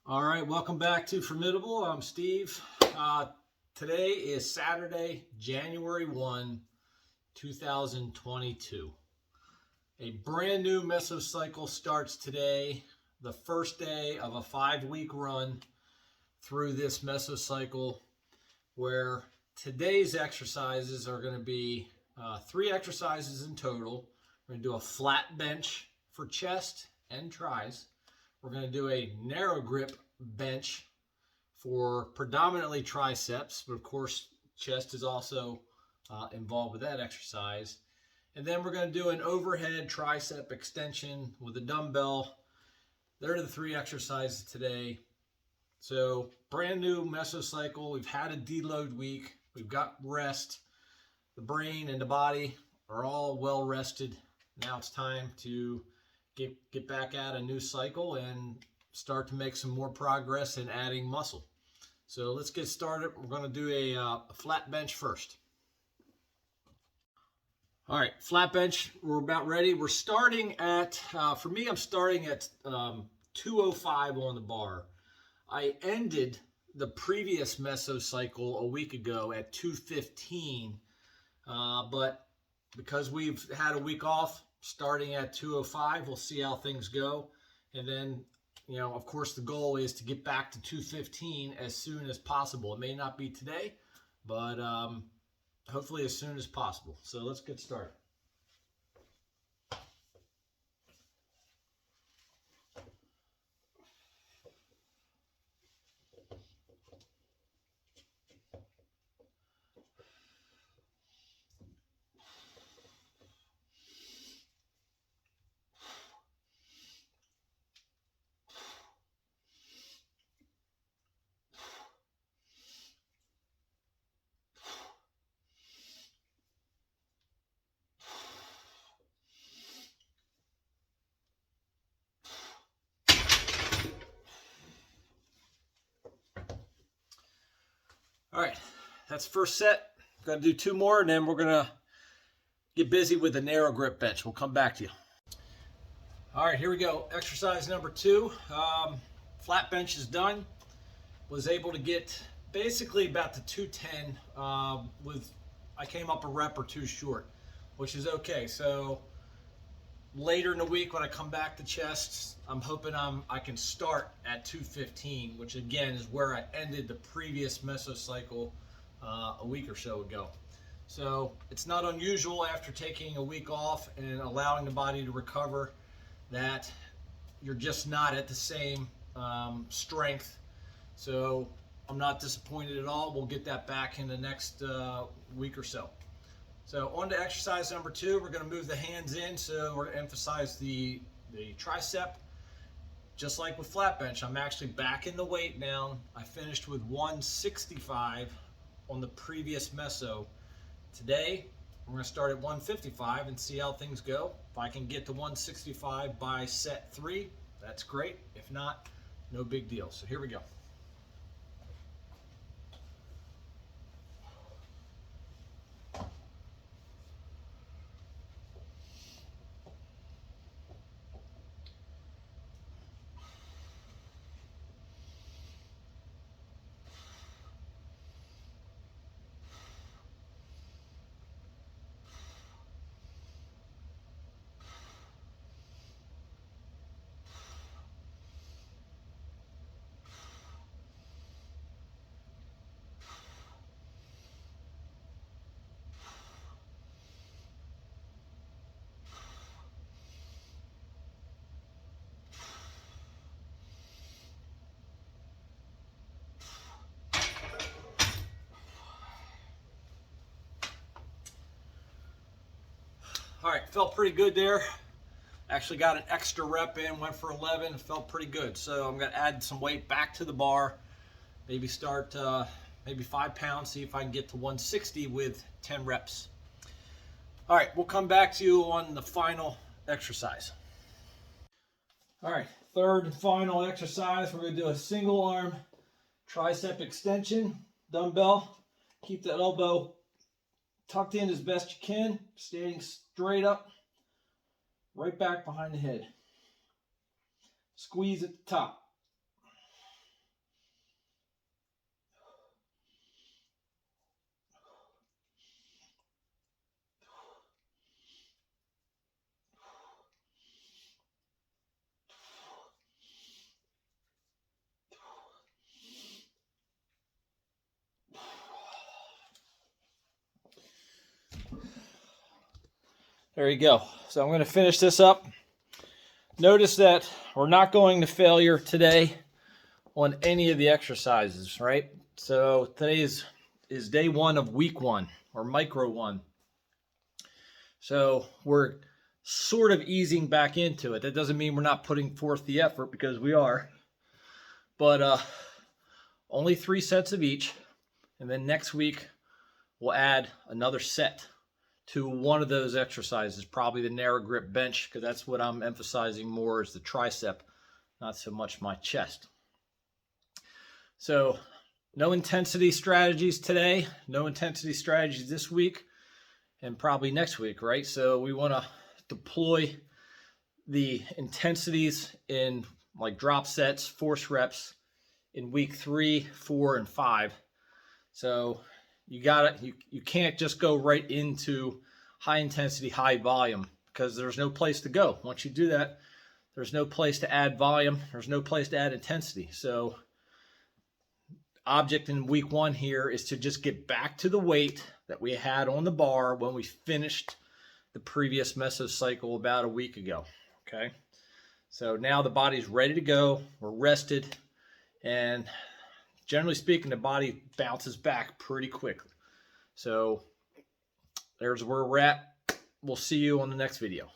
All right, welcome back to Formidable. I'm Steve. Today is Saturday, January 1, 2022. A brand new mesocycle starts today, the first day of a 5-week run through this mesocycle, where today's exercises are going to be 3 exercises in total. We're going to do a flat bench for chest and tris. We're going to do a narrow grip bench for predominantly triceps, but of course chest is also involved with that exercise. And then we're going to do an overhead tricep extension with a dumbbell. They're the 3 exercises today. So brand new mesocycle. We've had a deload week. We've got rest. The brain and the body are all well rested. Now it's time to get back at a new cycle and start to make some more progress in adding muscle. So let's get started. We're going to do a flat bench first. All right, flat bench, we're about ready. We're starting at, for me, I'm starting at 205 on the bar. I ended the previous mesocycle a week ago at 215, but because we've had a week off, starting at 205, we'll see how things go. And then, of course, the goal is to get back to 215 as soon as possible. It may not be today, but hopefully as soon as possible. So let's get started. All right, that's the first set. We're going to do 2 more, and then we're going to get busy with the narrow grip bench. We'll come back to you. All right, here we go. Exercise number 2. Flat bench is done. Was able to get basically about the 210 I came up a rep or 2 short, which is okay. So later in the week when I come back to chest, I'm hoping I can start at 215, which again is where I ended the previous mesocycle a week or so ago. So it's not unusual after taking a week off and allowing the body to recover that you're just not at the same strength. So I'm not disappointed at all. We'll get that back in the next week or so. So on to exercise number 2, we're going to move the hands in. So we're going to emphasize the tricep. Just like with flat bench, I'm actually back in the weight now. I finished with 165 on the previous meso. Today, we're going to start at 155 and see how things go. If I can get to 165 by set 3, that's great. If not, no big deal. So here we go. All right, felt pretty good there. Actually got an extra rep in, went for 11, felt pretty good. So I'm gonna add some weight back to the bar, maybe start maybe 5 pounds, see if I can get to 160 with 10 reps. All right, we'll come back to you on the final exercise. All right, third and final exercise, we're gonna do a single arm tricep extension, dumbbell. Keep the elbow tucked in as best you can, standing straight up, right back behind the head. Squeeze at the top. There you go. So I'm going to finish this up. Notice that we're not going to failure today on any of the exercises, right? So today is day 1 of week 1 or micro 1. So we're sort of easing back into it. That doesn't mean we're not putting forth the effort, because we are. But only 3 sets of each. And then next week we'll add another set to one of those exercises, probably the narrow grip bench, because that's what I'm emphasizing more, is the tricep, not so much my chest. So no intensity strategies today, no intensity strategies this week, and probably next week, right? So we want to deploy the intensities in like drop sets, force reps in week 3, 4, and 5. So you can't just go right into high intensity, high volume, because there's no place to go. Once you do that, there's no place to add volume. There's no place to add intensity. So object in week 1 here is to just get back to the weight that we had on the bar when we finished the previous meso cycle about a week ago. Okay. So now the body's ready to go. We're rested. And generally speaking, the body bounces back pretty quickly. So there's where we're at. We'll see you on the next video.